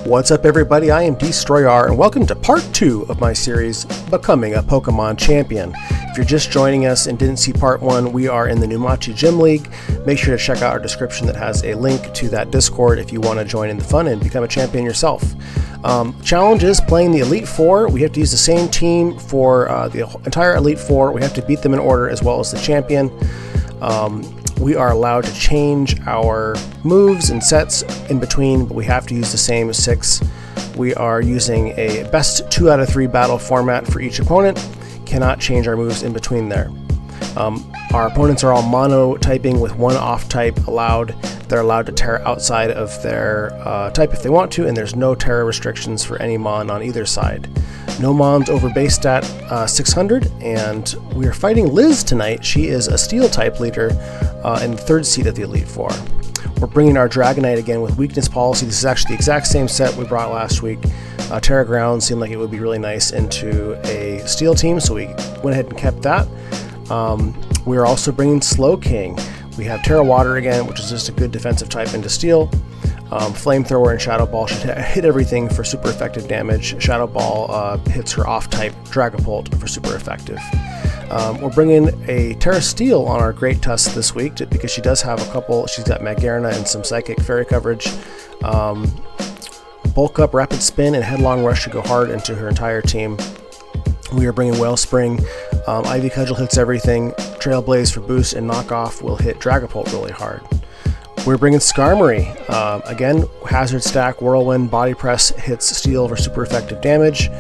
What's up, everybody? I am Destroyer, and welcome to part 2 of my series, Becoming a Pokemon Champion. If you're just joining us and didn't see part 1, we are in the Numachi Gym League. Make sure to check out our description that has a link to that Discord if you want to join in the fun and become a champion yourself. Challenge is playing the Elite Four. We have to use the same team for the entire Elite Four. We have to beat them in order as well as the champion. We are allowed to change our moves and sets in between, but we have to use the same 6. We are using a best 2 out of 3 battle format for each opponent. Cannot change our moves in between there. Our opponents are all mono typing with 1 off type allowed. They're allowed to Terra outside of their type if they want to, and there's no Terra restrictions for any Mon on either side. No Mons over base stat 600, and we are fighting Liz tonight. She is a Steel type leader in the 3rd seed of the Elite Four. We're bringing our Dragonite again with Weakness Policy. This is actually the exact same set we brought last week. Terra Ground seemed like it would be really nice into a Steel team, so we went ahead and kept that. We are also bringing Slowking. We have Terra Water again, which is just a good defensive type into Steel. Flamethrower and Shadow Ball should hit everything for super effective damage. Shadow Ball hits her off-type Dragapult for super effective. We're bringing a Terra Steel on our Great Tusk this week because she does have a couple. She's got Magarena and some Psychic Fairy coverage. Bulk Up, Rapid Spin, and Headlong Rush should go hard into her entire team. We are bringing Wellspring. Ivy Cudgel hits everything. Trailblaze for boost and knockoff will hit Dragapult really hard. We're bringing Skarmory. Again, Hazard Stack, Whirlwind, Body Press hits Steel for super effective damage.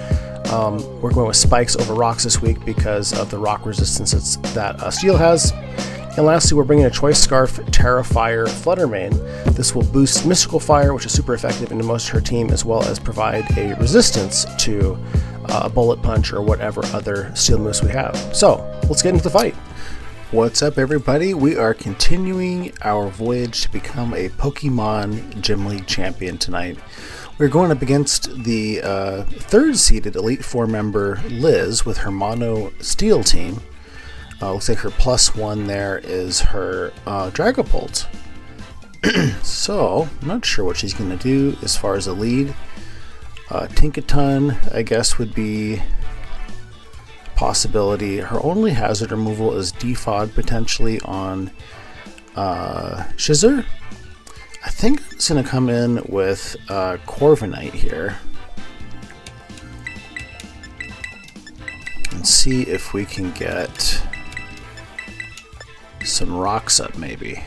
We're going with Spikes over Rocks this week because of the rock resistance that Steel has. And lastly, we're bringing a Choice Scarf, Terra Fire, Fluttermane. This will boost Mystical Fire, which is super effective into most of her team, as well as provide a resistance to a Bullet Punch or whatever other Steel moves we have. So, let's get into the fight. What's up, everybody? We are continuing our voyage to become a Pokemon Gym League champion tonight. We're going up against the 3rd seeded Elite Four member Liz with her mono Steel team. Looks like her +1 there is her Dragapult. So, I'm not sure what she's going to do as far as a lead. Tinkaton, I guess, would be possibility. Her only hazard removal is Defog potentially on Scizor. I think it's going to come in with Corviknight here and see if we can get some rocks up maybe.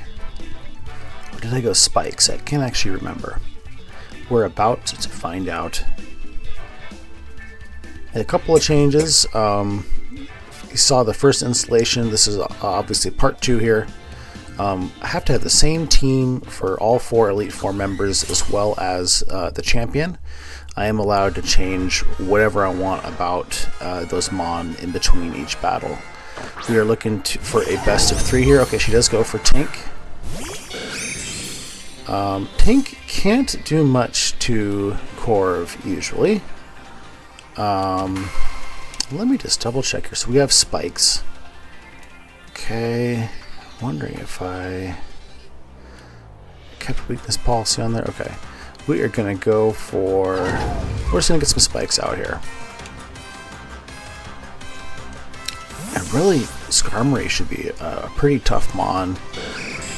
Or did I go Spikes? I can't actually remember. We're about to find out. A couple of changes. You saw the first installation. This is obviously part 2 here. I have to have the same team for all 4 Elite Four members as well as the champion. I am allowed to change whatever I want about those Mon in between each battle. We are looking for a best of 3 here. Okay, she does go for Tink. Tink can't do much to Corv usually. Let me just double check here. So we have Spikes. Okay, wondering if I kept Weakness Policy on there. Okay, we are gonna go for. We're just gonna get some Spikes out here. And really, Skarmory should be a pretty tough Mon.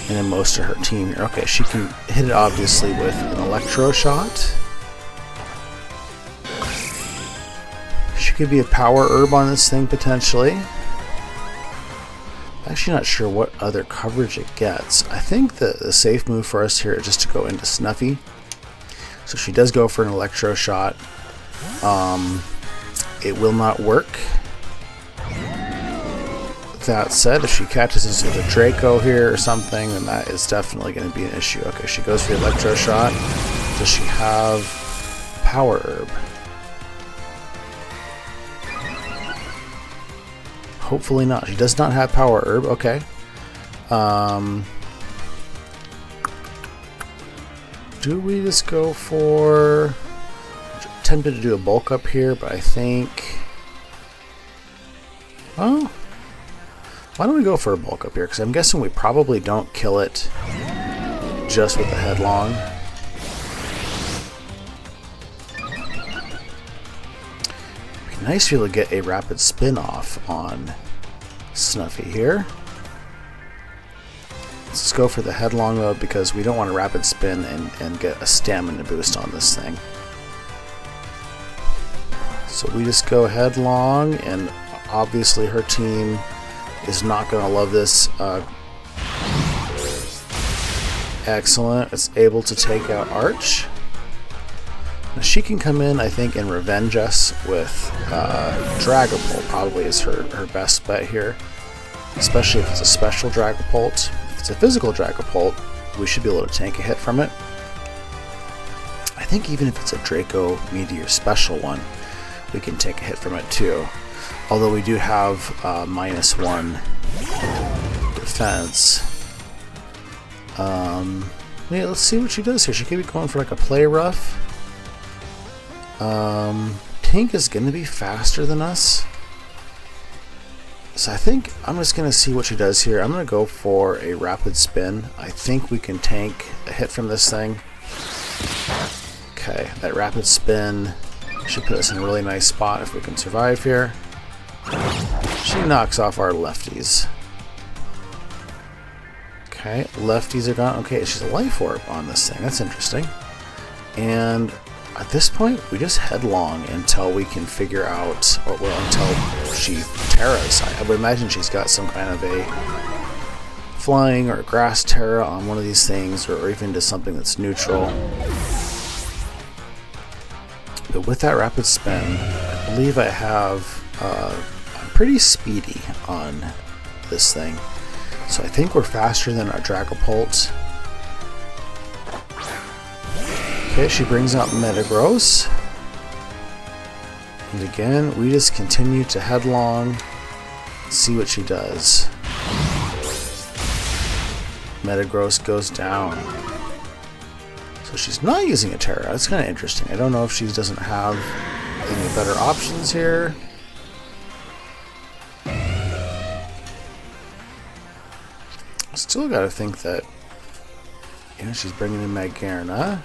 And then most of her team here. Okay, she can hit it obviously with an Electro Shot. She could be a Power Herb on this thing potentially. Actually not sure what other coverage it gets. I think the safe move for us here is just to go into Snuffy. So she does go for an Electro Shot. It will not work. That said, if she catches us with a Draco here or something, then that is definitely going to be an issue. Okay, she goes for the Electro Shot. Does she have Power Herb? Hopefully not. She does not have Power Herb. Okay. Do we just go for... I'm tempted to do a Bulk Up here, but I think... Oh... Why don't we go for a Bulk Up here? Because I'm guessing we probably don't kill it just with the Headlong. Nice to be able to get a rapid spin off on Snuffy here. Let's go for the headlong mode because we don't want a rapid spin and get a stamina boost on this thing. So we just go headlong, and obviously her team is not going to love this. Excellent. It's able to take out Arch. Now she can come in, I think, and revenge us with Dragapult. Probably is her best bet here, especially if it's a special Dragapult. If it's a physical Dragapult, we should be able to tank a hit from it. I think even if it's a Draco Meteor special one, we can take a hit from it too. Although we do have -1 defense. Yeah, let's see what she does here. She could be going for like a play rough. Tink is going to be faster than us. So I think I'm just going to see what she does here. I'm going to go for a rapid spin. I think we can tank a hit from this thing. Okay, that rapid spin should put us in a really nice spot if we can survive here. She knocks off our lefties. Okay, lefties are gone. Okay, she's a life orb on this thing. That's interesting. And at this point, we just headlong until we can figure out, or well, until she terras. I would imagine she's got some kind of a flying or grass terra on one of these things, or even just something that's neutral. But with that rapid spin, I believe I have, I'm pretty speedy on this thing. So I think we're faster than our Dragapult. Okay, she brings out Metagross. And again, we just continue to headlong, see what she does. Metagross goes down. So she's not using a Terra. That's kind of interesting. I don't know if she doesn't have any better options here. Still got to think that, you know, she's bringing in Magarna.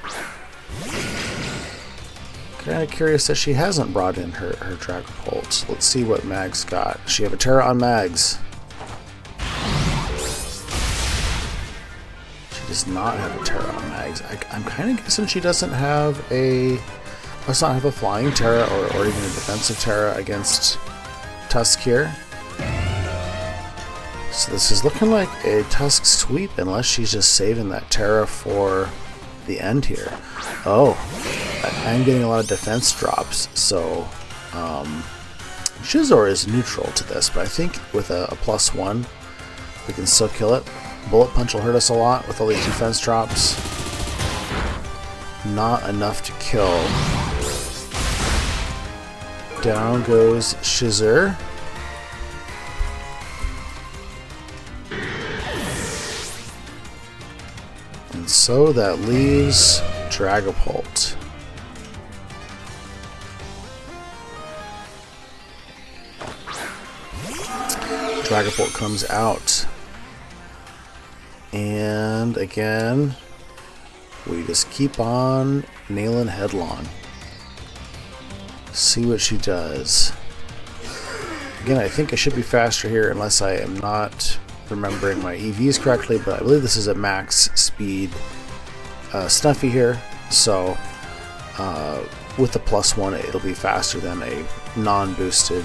Kind of curious that she hasn't brought in her Dragapult. Let's see what Mag's got. Does she have a Terra on Mags? She does not have a Terra on Mags. I'm kind of guessing she doesn't have a... Must not have a Flying Terra or even a Defensive Terra against Tusk here. So this is looking like a Tusk sweep unless she's just saving that Terra for the end here. Oh, I'm getting a lot of defense drops, so Scizor is neutral to this, but I think with a +1 we can still kill it. Bullet Punch will hurt us a lot with all these defense drops. Not enough to kill. Down goes Scizor. And so that leaves Dragapult. Dragapult comes out. And again, we just keep on nailing headlong. See what she does. Again, I think I should be faster here unless I am not remembering my EVs correctly, but I believe this is a max speed Snuffy here, so with the +1 it'll be faster than a non-boosted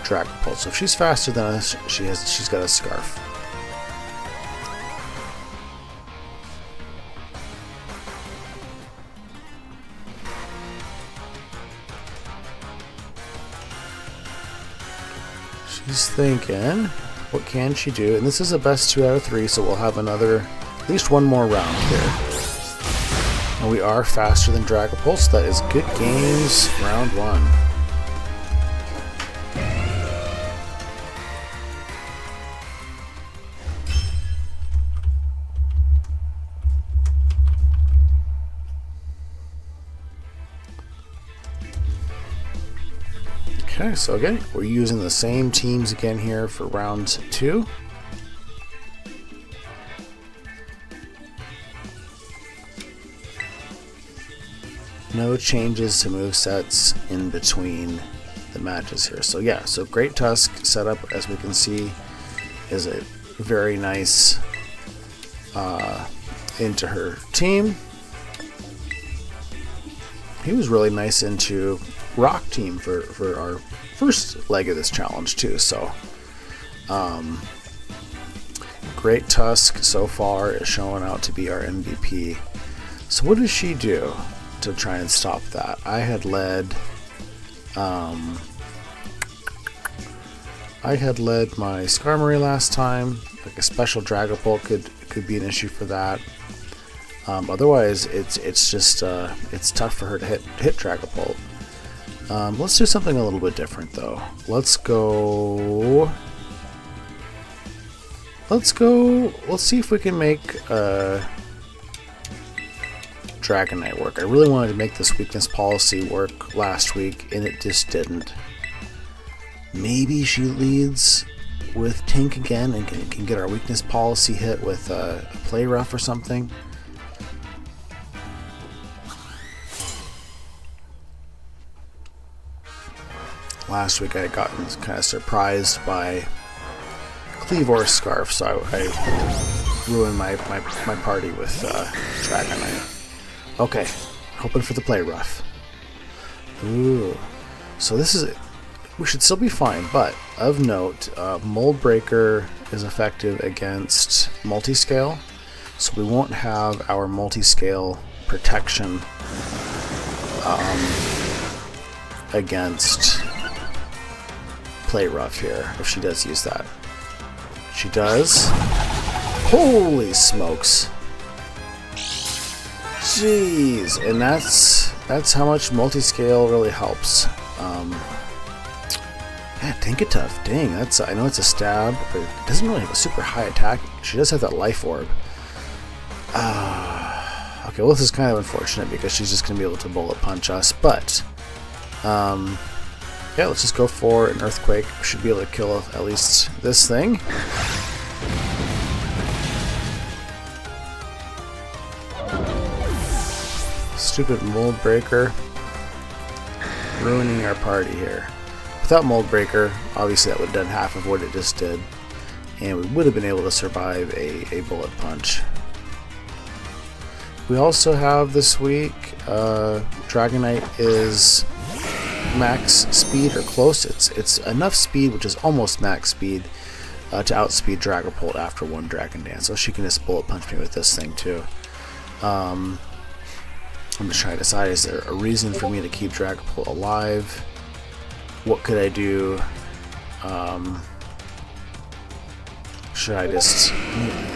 Dragapult. So if she's faster than us, she's got a Scarf. She's thinking, what can she do? And this is a best 2 out of 3, so we'll have another, at least one more round here. And we are faster than Dragapult, so that is good games, round 1. Okay, so again, we're using the same teams again here for round 2. No changes to movesets in between the matches here. So yeah, so Great Tusk setup, as we can see, is a very nice into her team. He was really nice into Rock Team for our first leg of this challenge too. So Great Tusk so far is showing out to be our MVP. So what does she do to try and stop that? I had led my Skarmory last time. Like a special Dragapult could be an issue for that. Otherwise, it's just it's tough for her to hit Dragapult. Let's do something a little bit different though. Let's see if we can make Dragonite work. I really wanted to make this weakness policy work last week, and it just didn't. Maybe she leads with Tink again and can get our weakness policy hit with a Play Rough or something. Last week I had gotten kind of surprised by Cleavor Scarf, so I ruined my party with Dragonite. Okay, hoping for the Play Rough. Ooh, so this is... We should still be fine, but of note, Mold Breaker is effective against Multiscale, so we won't have our Multiscale protection against Play Rough here, if she does use that. She does. Holy smokes! Jeez, and that's how much Multiscale really helps. Yeah, Tinkatuff, dang, I know it's a stab, but it doesn't really have a super high attack. She does have that Life Orb. Okay, well this is kind of unfortunate because she's just going to be able to Bullet Punch us, but yeah, let's just go for an Earthquake. We should be able to kill at least this thing. Stupid Mold Breaker ruining our party here. Without Mold Breaker, obviously that would have done half of what it just did, and we would have been able to survive a Bullet Punch. We also have this week, Dragonite is max speed or close. It's enough speed, which is almost max speed, to outspeed Dragapult after one Dragon Dance, so she can just Bullet Punch me with this thing too. I'm just trying to decide, is there a reason for me to keep Dragapult alive? What could I do? Should I just...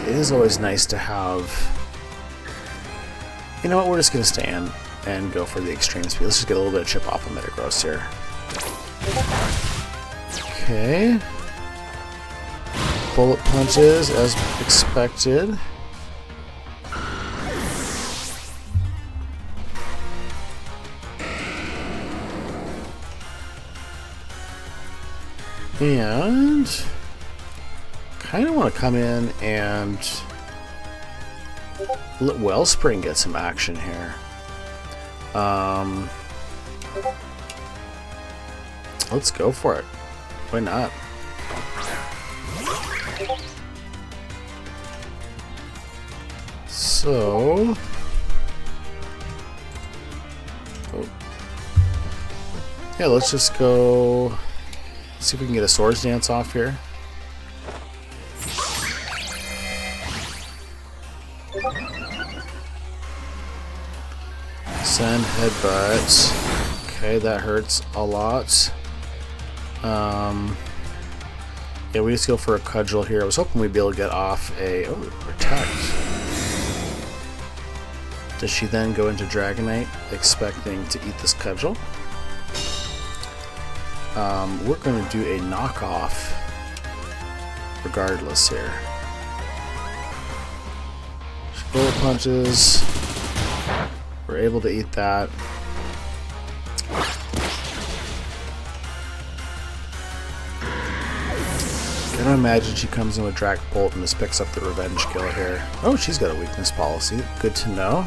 It is always nice to have... You know what, we're just going to stand and go for the extreme speed. Let's just get a little bit of chip off of Metagross here. Okay. Bullet punches as expected. And kind of want to come in and let Wellspring get some action here. Let's go for it. Why not? So... Oh. Yeah, let's just go... See if we can get a Swords Dance off here. Send Headbutt. Okay, that hurts a lot. Yeah, we just go for a Cudgel here. I was hoping we'd be able to get off a... Oh, Protect. Does she then go into Dragonite, expecting to eat this Cudgel? We're going to do a knockoff regardless here. She Bullet Punches. We're able to eat that. I don't imagine she comes in with Dragapult and just picks up the revenge kill here. Oh, she's got a weakness policy. Good to know.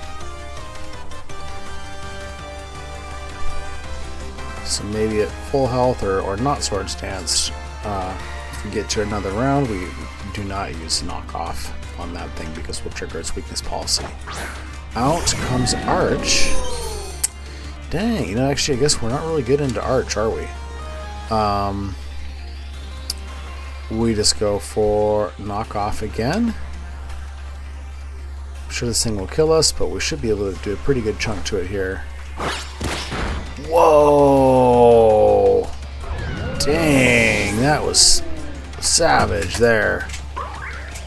So maybe at full health or not Swords Dance, if we get to another round, we do not use knockoff on that thing because we'll trigger its weakness policy. Out comes Arch. Dang, you know, actually, I guess we're not really good into Arch, are we? We just go for knockoff again. I'm sure this thing will kill us, but we should be able to do a pretty good chunk to it here. Whoa! Dang, that was savage there.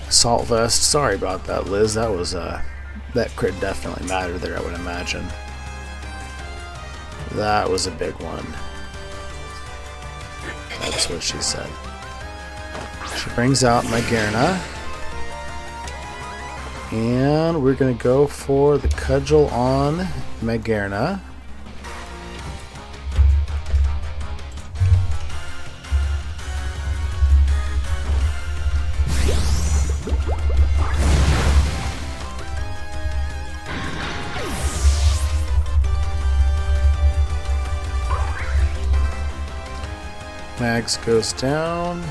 Assault Vest, sorry about that, Liz. That was, that crit definitely mattered there, I would imagine. That was a big one. That's what she said. She brings out Magerna. And we're going to go for the Cudgel on Magerna. Mags goes down.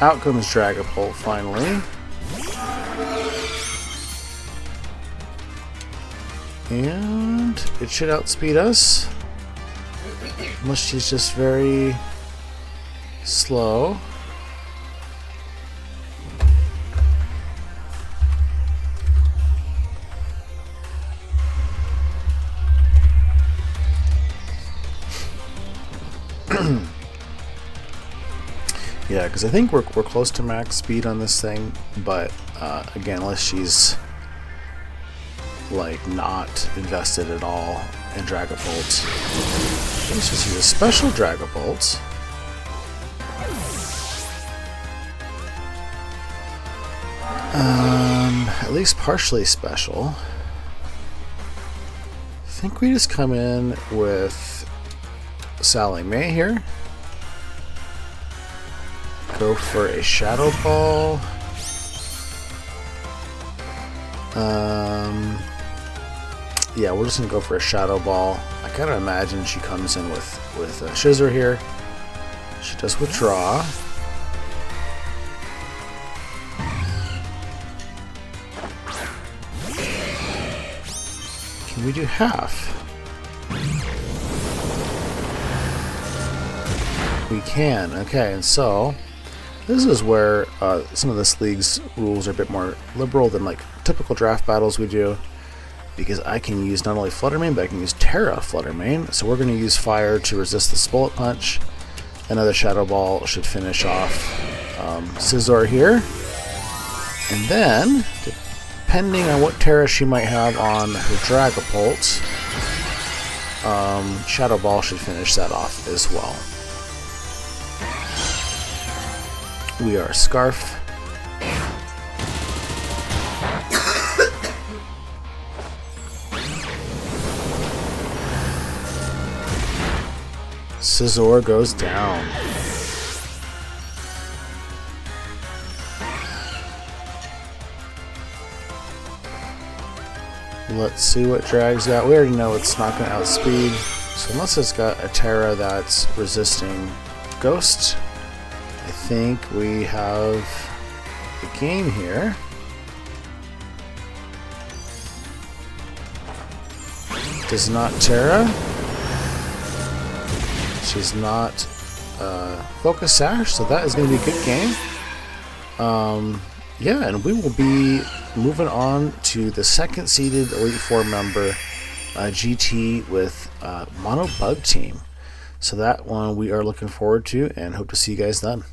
Out comes Dragapult finally. And it should outspeed us. Unless she's just very slow. Yeah, because I think we're close to max speed on this thing, but again, unless she's like not invested at all in Dragapult. Let's just use a special Dragapult. At least partially special. I think we just come in with Sally Mae here. Go for a Shadow Ball. Yeah, we're just gonna go for a Shadow Ball. I kind of imagine she comes in with Scizor here. She does withdraw. Can we do half? We can. Okay, and so this is where some of this league's rules are a bit more liberal than like typical draft battles we do, because I can use not only Flutter Mane, but I can use Terra Flutter Mane. So we're going to use Fire to resist this Bullet Punch. Another Shadow Ball should finish off Scizor here. And then, depending on what Terra she might have on her Dragapult, Shadow Ball should finish that off as well. We are Scarf. Scizor goes down. Let's see what Drag's got. We already know it's not going to outspeed. So unless it's got a Terra that's resisting Ghost, I think we have the game here. Does not Terra. She's not Focus Sash, so that is going to be a good game. Yeah, and we will be moving on to the second seeded Elite Four member, GT with Mono Bug Team. So that one we are looking forward to and hope to see you guys then.